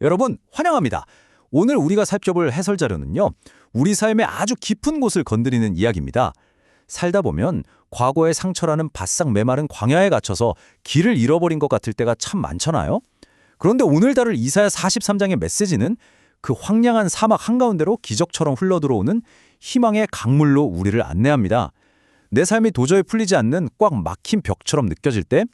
여러분, 환영합니다. 오늘 우리가 살펴볼 해설 자료는요, 우리 삶의 아주 깊은 곳을 건드리는 이야기입니다. 살다 보면 과거의 상처라는 바싹 메마른 광야에 갇혀서 길을 잃어버린 것 같을 때가 참 많잖아요. 그런데 오늘 다룰 이사야 43장의 메시지는 그 황량한 사막 한가운데로 기적처럼 흘러들어오는 희망의 강물로 우리를 안내합니다. 내 삶이 도저히 풀리지 않는 꽉 막힌 벽처럼 느껴질 때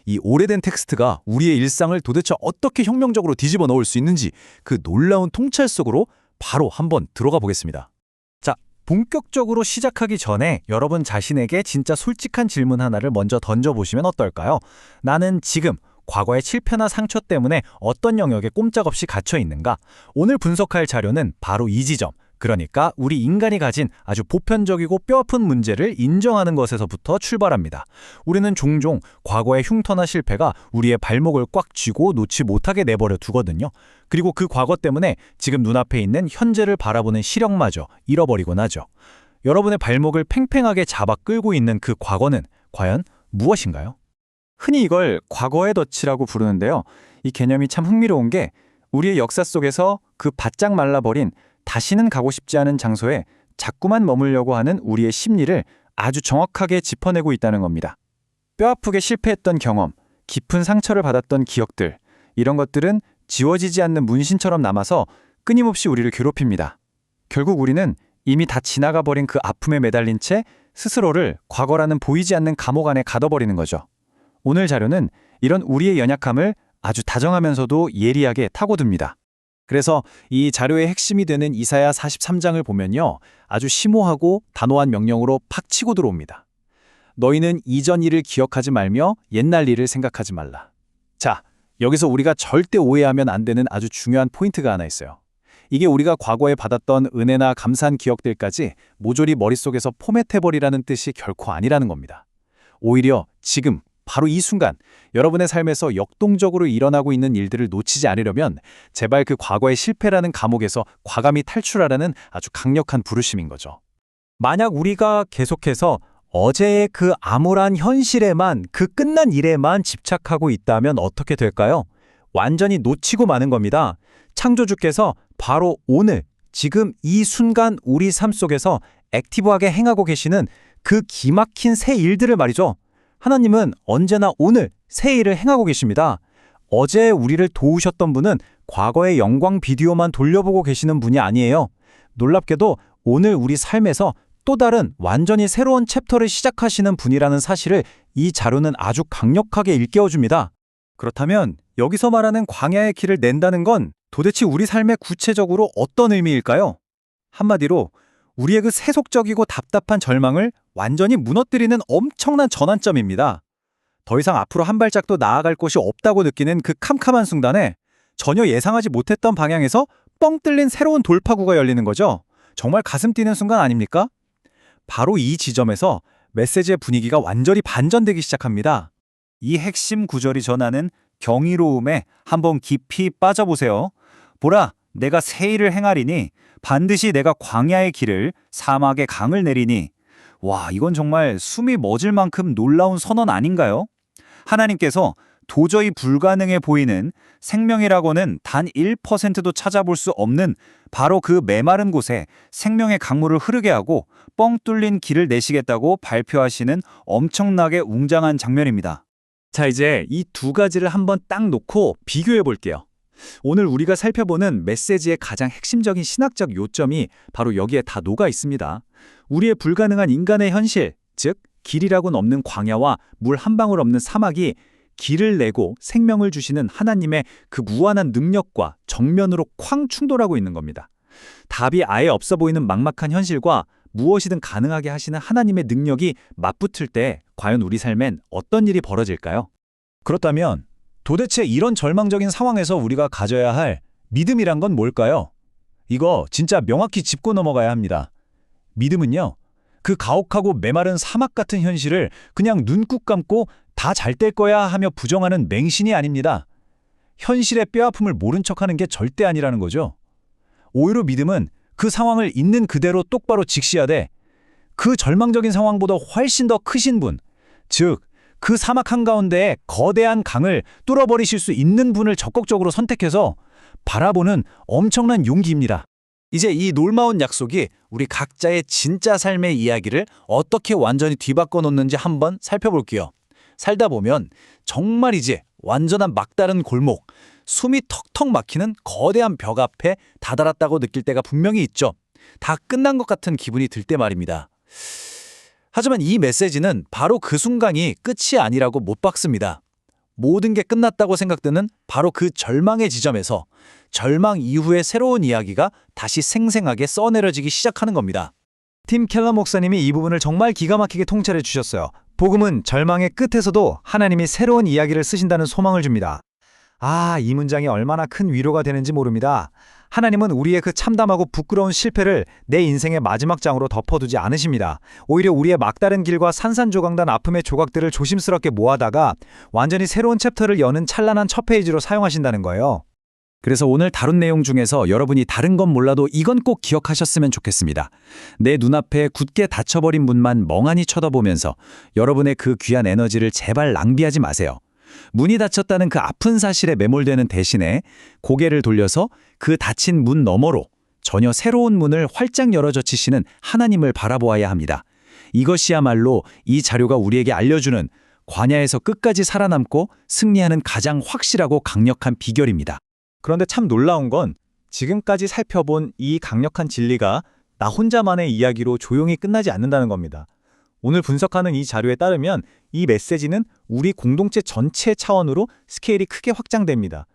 이 오래된 텍스트가 우리의 일상을 도대체 어떻게 혁명적으로 뒤집어 놓을 수 있는지 그 놀라운 통찰 속으로 바로 한번 들어가 보겠습니다. 자, 본격적으로 시작하기 전에 여러분 자신에게 진짜 솔직한 질문 하나를 먼저 던져보시면 어떨까요? 나는 지금 과거의 실패나 상처 때문에 어떤 영역에 꼼짝없이 갇혀 있는가? 오늘 분석할 자료는 바로 이 지점, 그러니까 우리 인간이 가진 아주 보편적이고 뼈아픈 문제를 인정하는 것에서부터 출발합니다. 우리는 종종 과거의 흉터나 실패가 우리의 발목을 꽉 쥐고 놓지 못하게 내버려 두거든요. 그리고 그 과거 때문에 지금 눈앞에 있는 현재를 바라보는 시력마저 잃어버리곤 하죠. 여러분의 발목을 팽팽하게 잡아 끌고 있는 그 과거는 과연 무엇인가요? 흔히 이걸 과거의 덫이라고 부르는데요. 이 개념이 참 흥미로운 게 우리의 역사 속에서 그 바짝 말라버린 다시는 가고 싶지 않은 장소에 자꾸만 머물려고 하는 우리의 심리를 아주 정확하게 짚어내고 있다는 겁니다. 뼈아프게 실패했던 경험, 깊은 상처를 받았던 기억들, 이런 것들은 지워지지 않는 문신처럼 남아서 끊임없이 우리를 괴롭힙니다. 결국 우리는 이미 다 지나가 버린 그 아픔에 매달린 채 스스로를 과거라는 보이지 않는 감옥 안에 가둬버리는 거죠. 오늘 자료는 이런 우리의 연약함을 아주 다정하면서도 예리하게 타고듭니다. 그래서 이 자료의 핵심이 되는 이사야 43장을 보면요, 아주 심오하고 단호한 명령으로 팍 치고 들어옵니다. 너희는 이전 일을 기억하지 말며 옛날 일을 생각하지 말라. 자, 여기서 우리가 절대 오해하면 안 되는 아주 중요한 포인트가 하나 있어요. 이게 우리가 과거에 받았던 은혜나 감사한 기억들까지 모조리 머릿속에서 포맷해버리라는 뜻이 결코 아니라는 겁니다. 오히려 지금 바로 이 순간 여러분의 삶에서 역동적으로 일어나고 있는 일들을 놓치지 않으려면 제발 그 과거의 실패라는 감옥에서 과감히 탈출하라는 아주 강력한 부르심인 거죠. 만약 우리가 계속해서 어제의 그 암울한 현실에만, 그 끝난 일에만 집착하고 있다면 어떻게 될까요? 완전히 놓치고 마는 겁니다. 창조주께서 바로 오늘, 지금 이 순간 우리 삶 속에서 액티브하게 행하고 계시는 그 기막힌 새 일들을 말이죠. 하나님은 언제나 오늘 새 일을 행하고 계십니다. 어제 우리를 도우셨던 분은 과거의 영광 비디오만 돌려보고 계시는 분이 아니에요. 놀랍게도 오늘 우리 삶에서 또 다른 완전히 새로운 챕터를 시작하시는 분이라는 사실을 이 자료는 아주 강력하게 일깨워줍니다. 그렇다면 여기서 말하는 광야의 길을 낸다는 건 도대체 우리 삶에 구체적으로 어떤 의미일까요? 한마디로 우리의 그 세속적이고 답답한 절망을 완전히 무너뜨리는 엄청난 전환점입니다. 더 이상 앞으로 한 발짝도 나아갈 곳이 없다고 느끼는 그 캄캄한 순간에 전혀 예상하지 못했던 방향에서 뻥 뚫린 새로운 돌파구가 열리는 거죠. 정말 가슴 뛰는 순간 아닙니까? 바로 이 지점에서 메시지의 분위기가 완전히 반전되기 시작합니다. 이 핵심 구절이 전하는 경이로움에 한번 깊이 빠져보세요. 보라, 내가 새 일을 행하리니 반드시 내가 광야의 길을 사막의 강을 내리니. 와, 이건 정말 숨이 멎을 만큼 놀라운 선언 아닌가요? 하나님께서 도저히 불가능해 보이는 생명이라고는 단 1%도 찾아볼 수 없는 바로 그 메마른 곳에 생명의 강물을 흐르게 하고 뻥 뚫린 길을 내시겠다고 발표하시는 엄청나게 웅장한 장면입니다. 자, 이제 이 두 가지를 한번 딱 놓고 비교해 볼게요. 오늘 우리가 살펴보는 메시지의 가장 핵심적인 신학적 요점이 바로 여기에 다 녹아 있습니다. 우리의 불가능한 인간의 현실, 즉 길이라고는 없는 광야와 물 한 방울 없는 사막이 길을 내고 생명을 주시는 하나님의 그 무한한 능력과 정면으로 쾅 충돌하고 있는 겁니다. 답이 아예 없어 보이는 막막한 현실과 무엇이든 가능하게 하시는 하나님의 능력이 맞붙을 때 과연 우리 삶엔 어떤 일이 벌어질까요? 그렇다면 도대체 이런 절망적인 상황에서 우리가 가져야 할 믿음이란 건 뭘까요? 이거 진짜 명확히 짚고 넘어가야 합니다. 믿음은요, 그 가혹하고 메마른 사막 같은 현실을 그냥 눈 꾹 감고 다 잘 될 거야 하며 부정하는 맹신이 아닙니다. 현실의 뼈아픔을 모른 척하는 게 절대 아니라는 거죠. 오히려 믿음은 그 상황을 있는 그대로 똑바로 직시하되 그 절망적인 상황보다 훨씬 더 크신 분, 즉 그 사막 한가운데에 거대한 강을 뚫어버리실 수 있는 분을 적극적으로 선택해서 바라보는 엄청난 용기입니다. 이제 이 놀마운 약속이 우리 각자의 진짜 삶의 이야기를 어떻게 완전히 뒤바꿔 놓는지 한번 살펴볼게요. 살다 보면 정말 이제 완전한 막다른 골목, 숨이 턱턱 막히는 거대한 벽 앞에 다다랐다고 느낄 때가 분명히 있죠. 다 끝난 것 같은 기분이 들 때 말입니다. 하지만 이 메시지는 바로 그 순간이 끝이 아니라고 못 박습니다. 모든 게 끝났다고 생각되는 바로 그 절망의 지점에서 절망 이후의 새로운 이야기가 다시 생생하게 써내려지기 시작하는 겁니다. 팀 켈러 목사님이 이 부분을 정말 기가 막히게 통찰해 주셨어요. 복음은 절망의 끝에서도 하나님이 새로운 이야기를 쓰신다는 소망을 줍니다. 아, 이 문장이 얼마나 큰 위로가 되는지 모릅니다. 하나님은 우리의 그 참담하고 부끄러운 실패를 내 인생의 마지막 장으로 덮어두지 않으십니다. 오히려 우리의 막다른 길과 산산조각난 아픔의 조각들을 조심스럽게 모아다가 완전히 새로운 챕터를 여는 찬란한 첫 페이지로 사용하신다는 거예요. 그래서 오늘 다룬 내용 중에서 여러분이 다른 건 몰라도 이건 꼭 기억하셨으면 좋겠습니다. 내 눈앞에 굳게 닫혀버린 문만 멍하니 쳐다보면서 여러분의 그 귀한 에너지를 제발 낭비하지 마세요. 문이 닫혔다는 그 아픈 사실에 매몰되는 대신에 고개를 돌려서 그 닫힌 문 너머로 전혀 새로운 문을 활짝 열어젖히시는 하나님을 바라보아야 합니다. 이것이야말로 이 자료가 우리에게 알려주는 광야에서 끝까지 살아남고 승리하는 가장 확실하고 강력한 비결입니다. 그런데 참 놀라운 건 지금까지 살펴본 이 강력한 진리가 나 혼자만의 이야기로 조용히 끝나지 않는다는 겁니다. 오늘 분석하는 이 자료에 따르면 이 메시지는 우리 공동체 전체 차원으로 스케일이 크게 확장됩니다.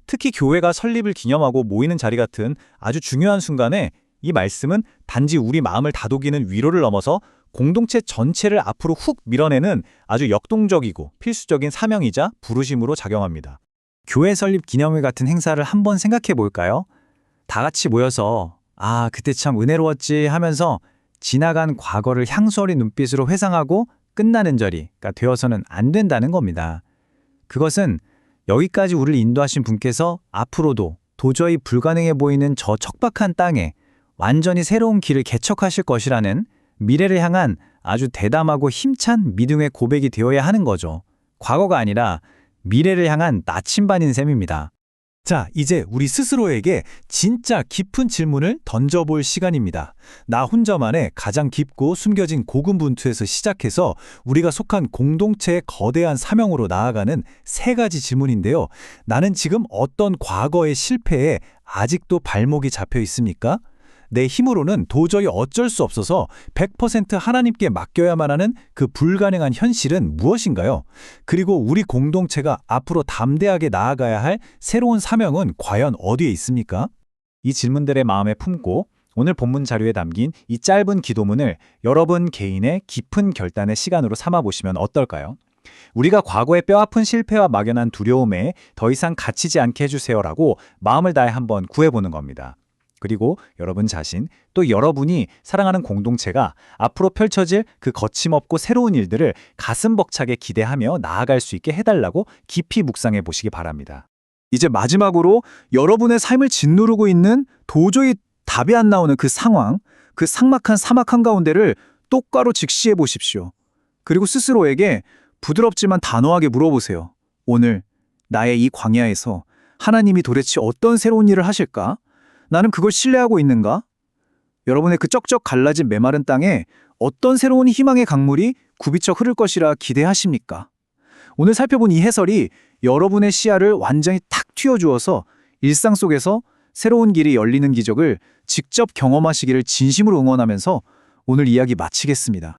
특히 교회가 설립을 기념하고 모이는 자리 같은 아주 중요한 순간에 이 말씀은 단지 우리 마음을 다독이는 위로를 넘어서 공동체 전체를 앞으로 훅 밀어내는 아주 역동적이고 필수적인 사명이자 부르심으로 작용합니다. 교회 설립 기념일 같은 행사를 한번 생각해 볼까요? 다 같이 모여서 아, 그때 참 은혜로웠지 하면서 지나간 과거를 향수 어린 눈빛으로 회상하고 끝나는 자리가 되어서는 안 된다는 겁니다. 그것은 여기까지 우리를 인도하신 분께서 앞으로도 도저히 불가능해 보이는 저 척박한 땅에 완전히 새로운 길을 개척하실 것이라는 미래를 향한 아주 대담하고 힘찬 믿음의 고백이 되어야 하는 거죠. 과거가 아니라 미래를 향한 나침반인 셈입니다. 자, 이제 우리 스스로에게 진짜 깊은 질문을 던져볼 시간입니다. 나 혼자만의 가장 깊고 숨겨진 고군분투에서 시작해서 우리가 속한 공동체의 거대한 사명으로 나아가는 세 가지 질문인데요. 나는 지금 어떤 과거의 실패에 아직도 발목이 잡혀 있습니까? 내 힘으로는 도저히 어쩔 수 없어서 100% 하나님께 맡겨야만 하는 그 불가능한 현실은 무엇인가요? 그리고 우리 공동체가 앞으로 담대하게 나아가야 할 새로운 사명은 과연 어디에 있습니까? 이 질문들의 마음에 품고 오늘 본문 자료에 담긴 이 짧은 기도문을 여러분 개인의 깊은 결단의 시간으로 삼아보시면 어떨까요? 우리가 과거의 뼈아픈 실패와 막연한 두려움에 더 이상 갇히지 않게 해주세요라고 마음을 다해 한번 구해보는 겁니다. 그리고 여러분 자신, 또 여러분이 사랑하는 공동체가 앞으로 펼쳐질 그 거침없고 새로운 일들을 가슴 벅차게 기대하며 나아갈 수 있게 해달라고 깊이 묵상해 보시기 바랍니다. 이제 마지막으로 여러분의 삶을 짓누르고 있는 도저히 답이 안 나오는 그 상황, 그 삭막한 사막 한가운데를 똑바로 직시해 보십시오. 그리고 스스로에게 부드럽지만 단호하게 물어보세요. 오늘 나의 이 광야에서 하나님이 도대체 어떤 새로운 일을 하실까? 나는 그걸 신뢰하고 있는가? 여러분의 그 쩍쩍 갈라진 메마른 땅에 어떤 새로운 희망의 강물이 굽이쳐 흐를 것이라 기대하십니까? 오늘 살펴본 이 해설이 여러분의 시야를 완전히 탁 틔워주어서 일상 속에서 새로운 길이 열리는 기적을 직접 경험하시기를 진심으로 응원하면서 오늘 이야기 마치겠습니다.